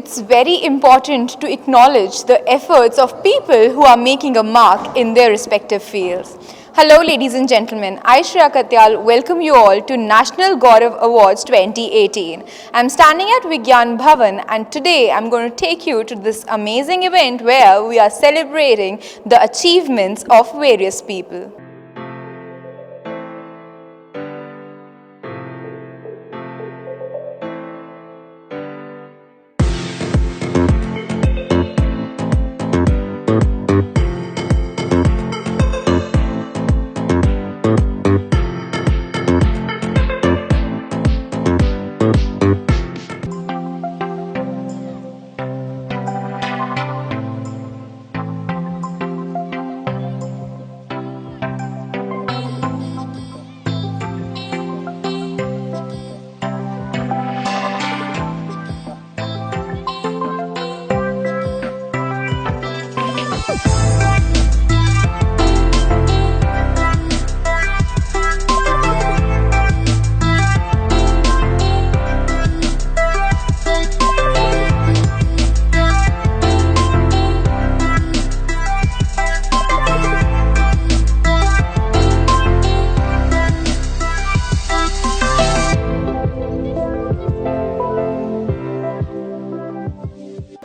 it's very important to acknowledge the efforts of people who are making a mark in their respective fields. Hello ladies and gentlemen, I Shreya Katyal welcome you all to National Gaurav Awards 2018. I'm standing at Vigyan Bhavan and today I'm going to take you to this amazing event where we are celebrating the achievements of various people.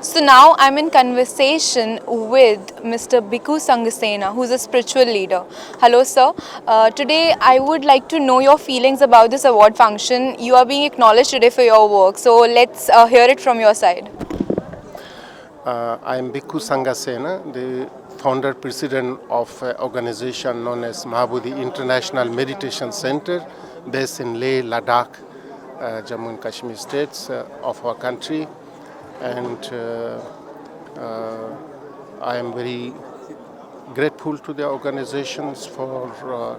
So now I'm in conversation with Mr. Bhikkhu Sangasena, who's a spiritual leader. Hello sir. Today I would like to know your feelings about this award function. You are being acknowledged today for your work. So let's hear it from your side. I am Bhikkhu Sangasena, the founder president of an organization known as Mahabodhi International Meditation Center based in Leh, Ladakh, Jammu and Kashmir states of our country. And I am very grateful to the organizations for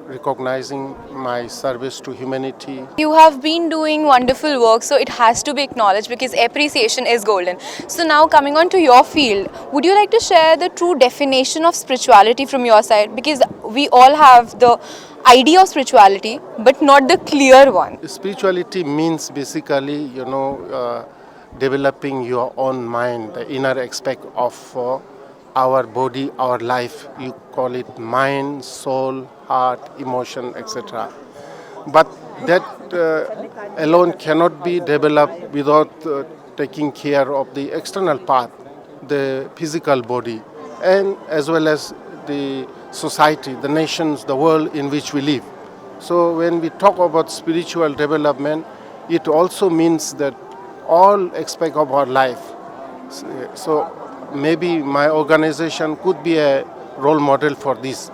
recognizing my service to humanity. You have been doing wonderful work, so it has to be acknowledged because appreciation is golden. So now coming on to your field, would you like to share the true definition of spirituality from your side? Because we all have the idea of spirituality, but not the clear one. Spirituality means basically, developing your own mind, the inner aspect of our body, our life. You call it mind, soul, heart, emotion, etc. But that alone cannot be developed without taking care of the external part, the physical body, and as well as the society, the nations, the world in which we live. So when we talk about spiritual development, it also means that all aspects of our life. So maybe my organization could be a role model for this.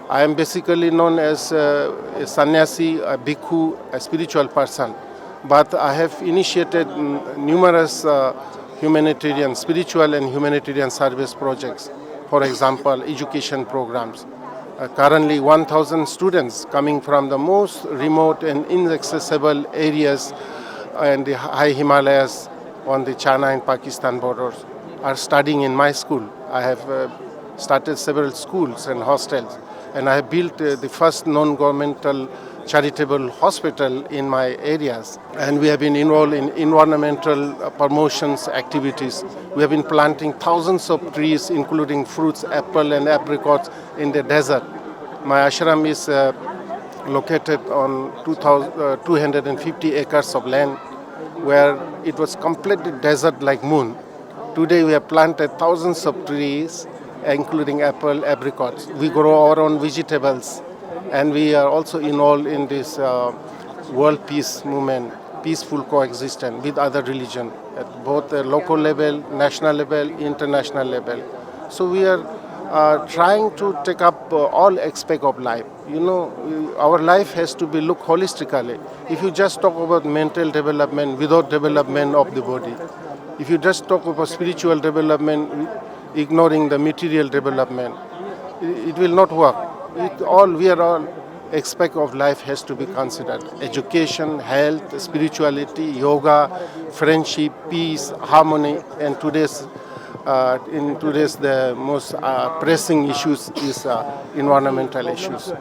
I am basically known as a sannyasi, a bhikkhu, a spiritual person. But I have initiated numerous humanitarian, spiritual and humanitarian service projects. For example, education programs. Currently 1,000 students coming from the most remote and inaccessible areas and the high Himalayas on the China and Pakistan borders are studying in my school. I have started several schools and hostels, and I have built the first non-governmental charitable hospital in my areas. And we have been involved in environmental promotions activities. We have been planting thousands of trees, including fruits, apple and apricots in the desert. My ashram is located on 250 acres of land where it was completely desert like moon. Today we have planted thousands of trees, including apple, apricots. We grow our own vegetables, and we are also involved in this world peace movement, peaceful coexistence with other religions at both the local level, national level, international level. So we are trying to take up all aspects of life. Our life has to be looked holistically. If you just talk about mental development without development of the body, if you just talk about spiritual development ignoring the material development, it will not work. We are all aspect of life has to be considered. Education, health, spirituality, yoga, friendship, peace, harmony, and in today's the most pressing issues is environmental issues.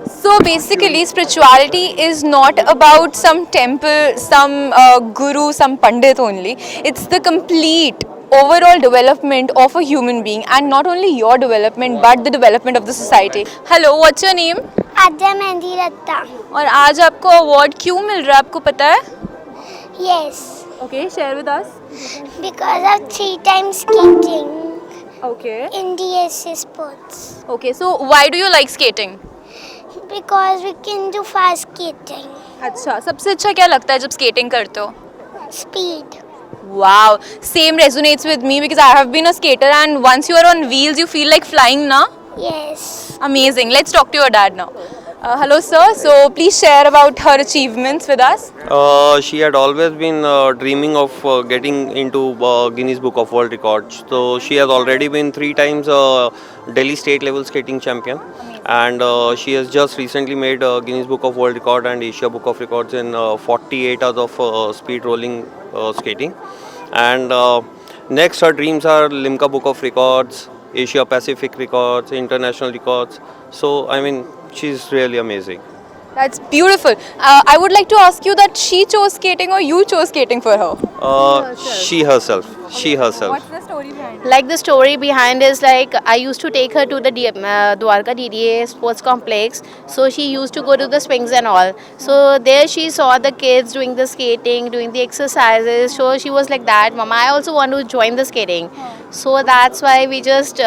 So basically, spirituality is not about some temple, some guru, some pandit only. It's the complete overall development of a human being, and not only your development but the development of the society. Hello, what's your name? आद्या मेहंदी रत्ता. और आज आपको award क्यों मिल रहा है, आपको पता है? Yes, Okay, share with us. because of 3 times skating Okay. in DSC sports. Okay, so why do you like skating? Because we can do fast skating. अच्छा, सबसे अच्छा क्या लगता है जब स्केटिंग करते हो? Speed. Wow, same resonates with me because I have been a skater and once you are on wheels you feel like flying, na? Yes. Amazing. Let's talk to your dad now. Hello sir, so please share about her achievements with us. She had always been dreaming of getting into Guinness Book of World Records. So she has already been 3 times Delhi state level skating champion, and she has just recently made Guinness Book of World Record and Asia Book of Records in 48 hours of speed rolling skating. And next her dreams are Limca Book of Records, Asia Pacific Records, international records. So I mean, she's really amazing. That's beautiful. I would like to ask you that she chose skating or you chose skating for her? She herself. the story behind it? Like the story behind is like I used to take her to the Dwarka DDA sports complex, so she used to go to the swings and all. So there she saw the kids doing the skating, doing the exercises. So she was like that, Mama, I also want to join the skating. So that's why we just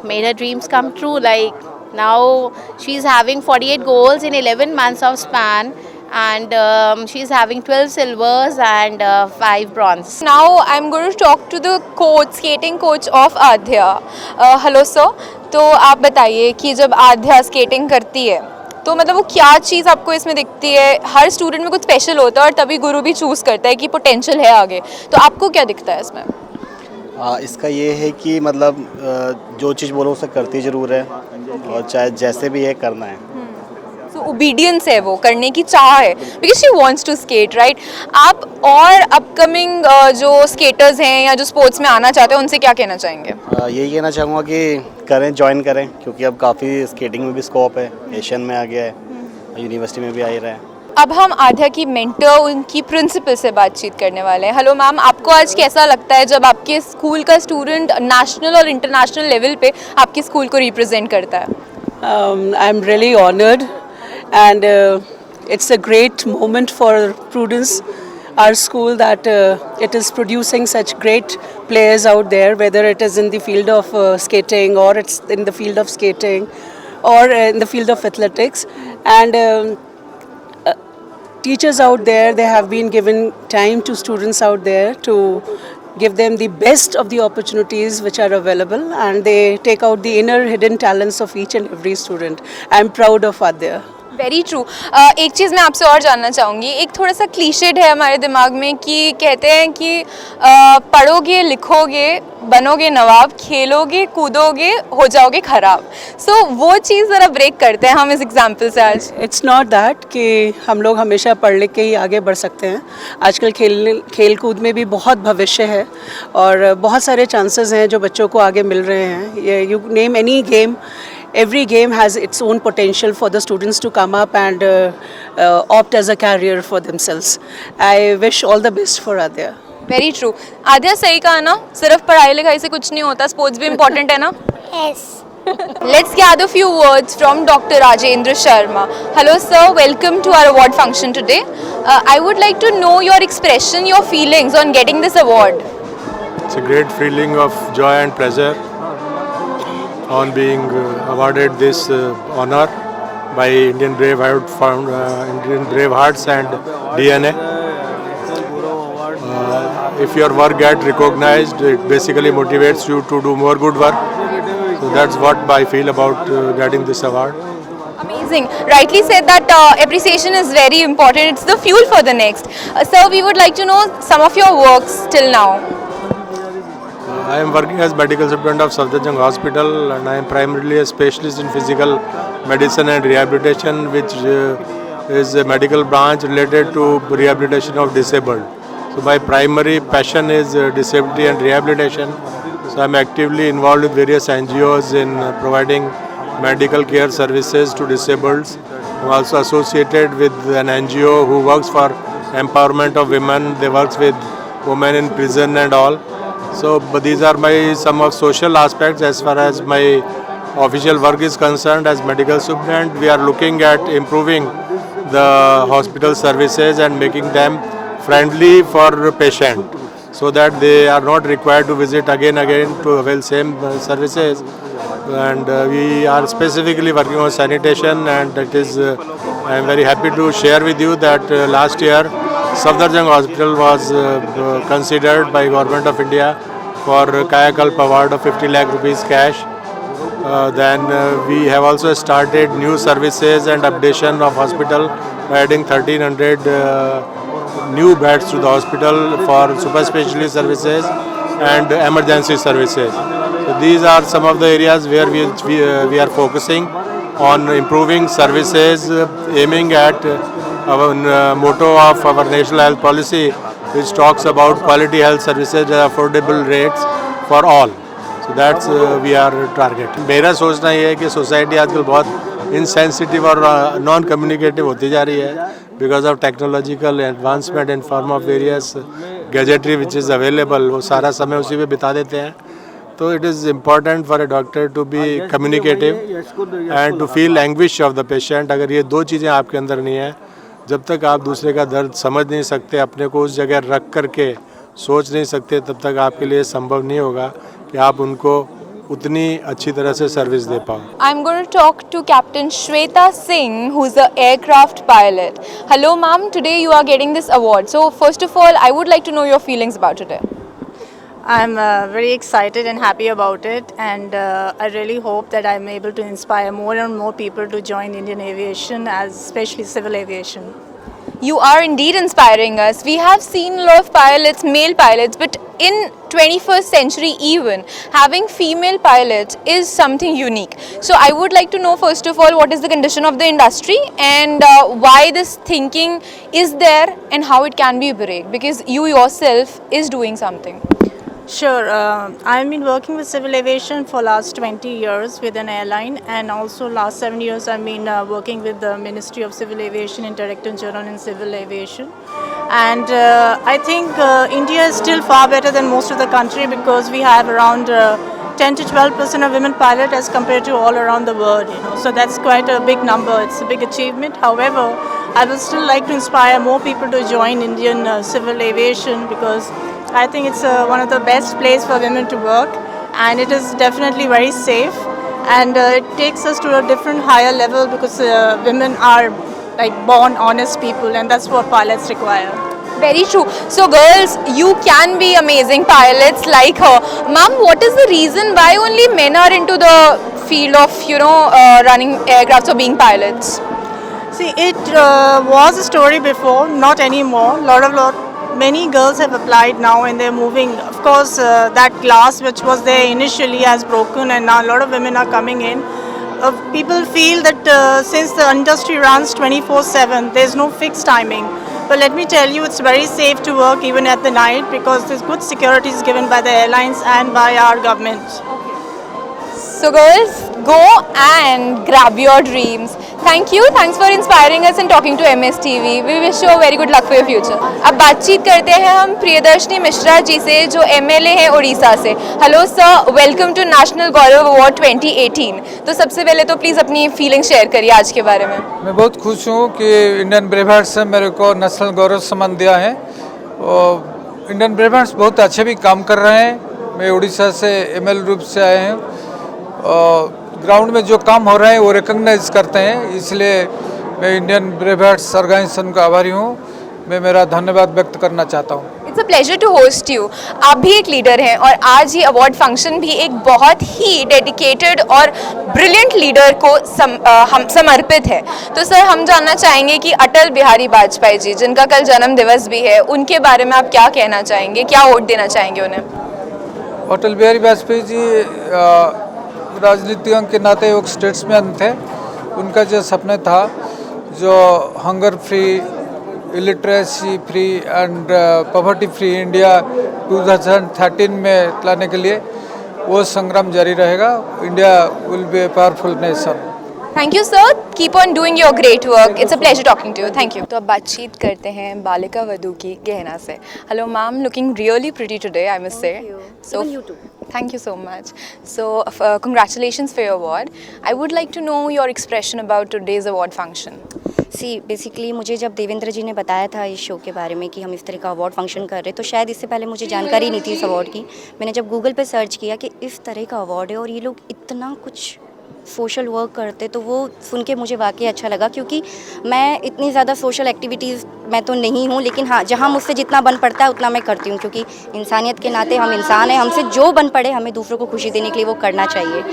made her dreams come true. Like now she's having 48 goals in 11 months of span, and she's having 12 silvers and 5 bronze. Now I'm going to talk to the coach, skating coach of Adhya. Hello sir. तो आप बताइए कि जब आध्या skating करती है तो मतलब वो क्या चीज़ आपको इसमें दिखती है? हर स्टूडेंट में कुछ स्पेशल होता है और तभी गुरु भी चूज़ करता है कि पोटेंशियल है आगे, तो आपको क्या दिखता है इसमें? इसका ये है कि मतलब जो चीज़ बोलो उसे करती ज़रूर है, और चाहे जैसे भी है करना है. सो ओबीडियंस है, वो करने की चाह है, because she wants to skate, right? आप और अपकमिंग जो स्केटर्स हैं या जो स्पोर्ट्स में आना चाहते हैं उनसे क्या कहना चाहेंगे? यही कहना चाहूँगा कि करें, ज्वाइन करें, क्योंकि अब काफ़ी स्केटिंग में भी स्कोप है, एशियन में आ गया है, यूनिवर्सिटी में भी आ ही रहा है. अब हम आध्या की मेंटर, उनकी प्रिंसिपल से बातचीत करने वाले हैं. हेलो मैम, आपको आज कैसा लगता है जब आपके स्कूल का स्टूडेंट नेशनल और इंटरनेशनल लेवल पे आपके स्कूल को रिप्रेजेंट करता है? I am really honored, and it's a great moment for Prudence, our school, that it is producing such great players out there, whether it is in the field of skating, or it's in the field of skating, or in the field of athletics. And teachers out there, they have been given time to students out there to give them the best of the opportunities which are available, and they take out the inner hidden talents of each and every student. I am proud of Adya. Very true. एक चीज़ मैं आपसे और जानना चाहूँगी. एक थोड़ा सा clichéd है हमारे दिमाग में कि कहते हैं कि पढ़ोगे, लिखोगे, बनोगे नवाब, खेलोगे, कूदोगे, हो जाओगे खराब. सो वो चीज़ ज़रा ब्रेक करते हैं हम इस एग्जाम्पल से आज. इट्स नॉट दैट कि हम लोग हमेशा पढ़ लिख के ही आगे बढ़ सकते हैं. आजकल खेल कूद में भी बहुत भविष्य है और बहुत सारे चांसेस हैं जो बच्चों को आगे मिल रहे हैं. You name any game, every game has its own potential for the students to come up and opt as a career for themselves. I wish all the best for Adya. Very true. आध्या, सही कहा ना, सिर्फ पढ़ाई लिखाई से कुछ नहीं होता, स्पोर्ट्स भी इम्पोर्टेंट है ना? Yes. Let's gather few words from Dr. Rajendra Sharma. Hello sir, welcome to our award function today. I would like to know your expression, your feelings on getting this award. It's a great feeling of joy and pleasure on being awarded this honor by Indian Bravehearts and DNA. If your work gets recognized, it basically motivates you to do more good work. So that's what I feel about getting this award. Amazing. Rightly said that appreciation is very important. It's the fuel for the next. Sir, we would like to know some of your works till now. I am working as medical superintendent of Safdarjung Hospital, and I am primarily a specialist in physical medicine and rehabilitation, which is a medical branch related to rehabilitation of disabled. So my primary passion is disability and rehabilitation. So I am actively involved with various NGOs in providing medical care services to disabled I'm also associated with an NGO who works for empowerment of women. They works with women in prison and all. So, but these are my some of social aspects. As far as my official work is concerned, as medical superintendent, we are looking at improving the hospital services and making them friendly for patient, so that they are not required to visit again to avail same services. And we are specifically working on sanitation, and it is I am very happy to share with you that last year Safdarjung Hospital was considered by Government of India for Kayakalp award of 50 lakh rupees cash. Then we have also started new services and updation of hospital by adding 1300 new beds to the hospital for super specialty services and emergency services. So these are some of the areas where we are focusing on improving services, aiming at our motto of our national health policy, which talks about quality health services at affordable rates for all. So that's we are targeting. मेरा सोचना ये है कि society आजकल बहुत insensitive और non communicative होती जा रही है because of technological advancement in form of various gadgetry which is available. वो सारा समय उसी पे बिता देते हैं. तो it is important for a doctor to be communicative and to feel anguish of the patient. अगर ये दो चीज़ें आपके अंदर नहीं है, जब तक आप दूसरे का दर्द समझ नहीं सकते, अपने को उस जगह रख करके सोच नहीं सकते, तब तक आपके लिए संभव नहीं होगा कि आप उनको उतनी अच्छी तरह से सर्विस दे पाओ. I'm going to talk to Captain Shweta Singh, who's an aircraft pilot. Hello, ma'am. Today you are getting this award. So first of all, I would like to know your feelings about it. I'm very excited and happy about it, and I really hope that I'm able to inspire more and more people to join Indian aviation, especially civil aviation. You are indeed inspiring us. We have seen a lot of pilots, male pilots, but in 21st century even, having female pilots is something unique. So I would like to know first of all, what is the condition of the industry and why this thinking is there and how it can be break, because you yourself is doing something. Sure, I've been working with civil aviation for last 20 years with an airline, and also last 7 years I've been working with the Ministry of Civil Aviation and Director General in Civil Aviation. And I think India is still far better than most of the country, because we have around 10 to 12% of women pilots as compared to all around the world. So that's quite a big number. It's a big achievement. However, I would still like to inspire more people to join Indian civil aviation, because I think it's one of the best places for women to work, and it is definitely very safe, and it takes us to a different higher level, because women are like born honest people, and that's what pilots require. Very true. So girls, you can be amazing pilots like her. Ma'am, what is the reason why only men are into the field of, running aircrafts or being pilots? See, it was a story before, not anymore. Many girls have applied now, and they're moving. Of course, that glass which was there initially has broken, and now a lot of women are coming in. People feel that since the industry runs 24/7, there's no fixed timing. But let me tell you, it's very safe to work even at the night, because there's good securities given by the airlines and by our government. So girls, go and grab your dreams. Thank you. Thanks for inspiring us and talking to MSTV. We wish you a very good luck for your future. अब बातचीत करते हैं हम प्रियदर्शनी मिश्रा जी से, जो MLA हैं उड़ीसा से. Hello sir, welcome to national Gaurav award 2018. तो सबसे पहले तो प्लीज़ अपनी फीलिंग शेयर करिए आज के बारे में. मैं बहुत खुश हूँ कि इंडियन ब्रेवहार्ट से मेरे को नेशनल गौरव सम्मान दिया है. और इंडियन ब्रेवहार्ट्स बहुत अच्छे भी काम कर रहे हैं. मैं उड़ीसा से ML रूप से आए हैं. ग्राउंड में जो काम हो रहा है वो रिकॉग्नाइज करते हैं, इसलिए मैं इंडियन ब्रेवहार्ट्स ऑर्गेनाइजेशन का आभारी हूँ. मैं मेरा धन्यवाद व्यक्त करना चाहता हूँ. It's a pleasure to host you. आप भी एक लीडर हैं, और आज ये अवार्ड फंक्शन भी एक बहुत ही डेडिकेटेड और ब्रिलियंट लीडर को हम समर्पित है. तो सर, हम जानना चाहेंगे कि अटल बिहारी वाजपेयी जी, जिनका कल जन्म दिवस भी है, उनके बारे में आप क्या कहना चाहेंगे, क्या वोट देना चाहेंगे उन्हें? अटल बिहारी वाजपेयी जी राजनीतिज्ञों के नाते एक स्टेट्समैन थे. उनका जो सपना था, जो hunger free, illiteracy free and poverty free India 2013 में लाने के लिए वो संग्राम जारी रहेगा. India will be a powerful nation. Thank you sir, keep on doing your great work, it's a pleasure talking to you, thank you. तो अब बातचीत करते हैं बालिका वधू की गहना से। Hello ma'am, looking really pretty today, I must say. So thank you so much. So congratulations for your award. I would like to know your expression about today's award function. Basically मुझे जब देवेंद्र जी ने बताया था इस show के बारे में कि हम इस तरह का अवार्ड फंक्शन कर रहे हैं, तो शायद इससे पहले मुझे जानकारी नहीं थी इस अवार्ड की। मैंने जब गूगल पे सर्च किया कि इस तरह का अवार्ड है और ये लोग इतना कुछ सोशल वर्क करते, तो वो सुन के मुझे वाकई अच्छा लगा, क्योंकि मैं इतनी ज़्यादा सोशल एक्टिविटीज़ मैं तो नहीं हूँ, लेकिन हाँ, जहाँ मुझसे जितना बन पड़ता है उतना मैं करती हूँ, क्योंकि इंसानियत के नाते हम इंसान हैं, हमसे जो बन पड़े हमें दूसरों को खुशी देने के लिए वो करना चाहिए।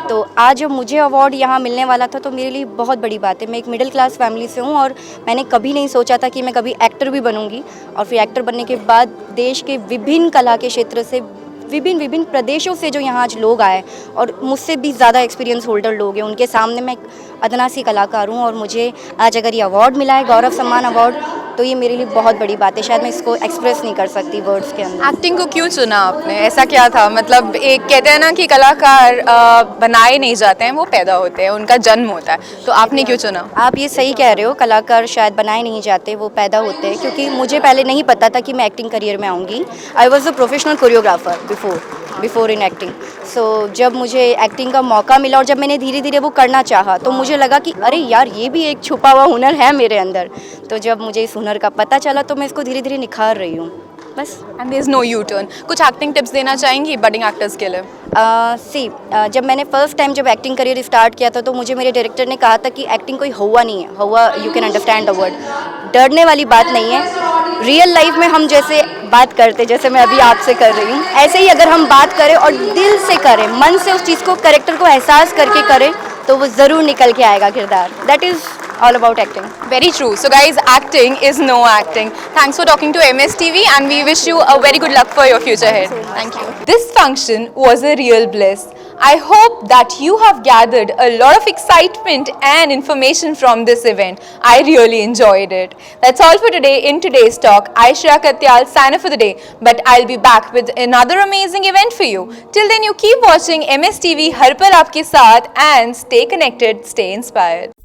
तो आज जब मुझे अवार्ड यहाँ मिलने वाला था तो मेरे लिए बहुत बड़ी बात है। मैं एक मिडिल क्लास फैमिली से हूँ और मैंने कभी नहीं सोचा था कि मैं कभी एक्टर भी बनूँगी, और फिर एक्टर बनने के बाद देश के विभिन्न कला के क्षेत्र से विभिन्न प्रदेशों से जो यहाँ आज लोग आए और मुझसे भी ज़्यादा एक्सपीरियंस होल्डर लोग हैं, उनके सामने मैं एक अदना सी कलाकार हूँ, और मुझे आज अगर ये अवार्ड मिला है, गौरव सम्मान अवार्ड, तो ये मेरे लिए बहुत बड़ी बात है। शायद मैं इसको एक्सप्रेस नहीं कर सकती वर्ड्स के अंदर। एक्टिंग को क्यों चुना आपने, ऐसा क्या था? मतलब एक कहते हैं ना कि कलाकार बनाए नहीं जाते हैं, वो पैदा होते हैं, उनका जन्म होता है, तो आपने क्यों चुना? आप ये सही कह रहे हो, कलाकार शायद बनाए नहीं जाते, वो पैदा होते हैं, क्योंकि मुझे पहले नहीं पता था कि मैं एक्टिंग करियर में आऊँगी। I was a professional choreographer before in acting. So जब मुझे एक्टिंग का मौका मिला और जब मैंने धीरे धीरे वो करना चाहा, तो मुझे लगा कि अरे यार, ये भी एक छुपा हुआ हुनर है मेरे अंदर। तो जब मुझे इस हुनर का पता चला तो मैं इसको धीरे धीरे निखार रही हूँ, बस। And there is no U turn. कुछ एक्टिंग टिप्स देना चाहेंगी बडिंग एक्टर्स के लिए? जब मैंने फर्स्ट टाइम जब एक्टिंग करियर स्टार्ट किया था, तो मुझे मेरे डायरेक्टर ने कहा था कि एक्टिंग कोई हवा नहीं है, हवा you can understand the word, डरने वाली बात नहीं है। रियल लाइफ में हम जैसे बात करते, जैसे मैं अभी आपसे कर रही हूँ, ऐसे ही अगर हम बात करें और दिल से करें, मन से उस चीज़ को, कैरेक्टर को एहसास करके करें, तो वो ज़रूर निकल के आएगा किरदार। That is all about acting. Very true. So guys, acting is no acting. Thanks for talking to MSTV, and we wish you a very good luck for your future ahead. Thank you. This function was a real bliss. I hope that you have gathered a lot of excitement and information from this event. I really enjoyed it. That's all for today in today's talk. I, Shreya Katyal, sign off for the day, but I'll be back with another amazing event for you. Till then, you keep watching MSTV, Har Pal Aapke Saath, and stay connected, stay inspired.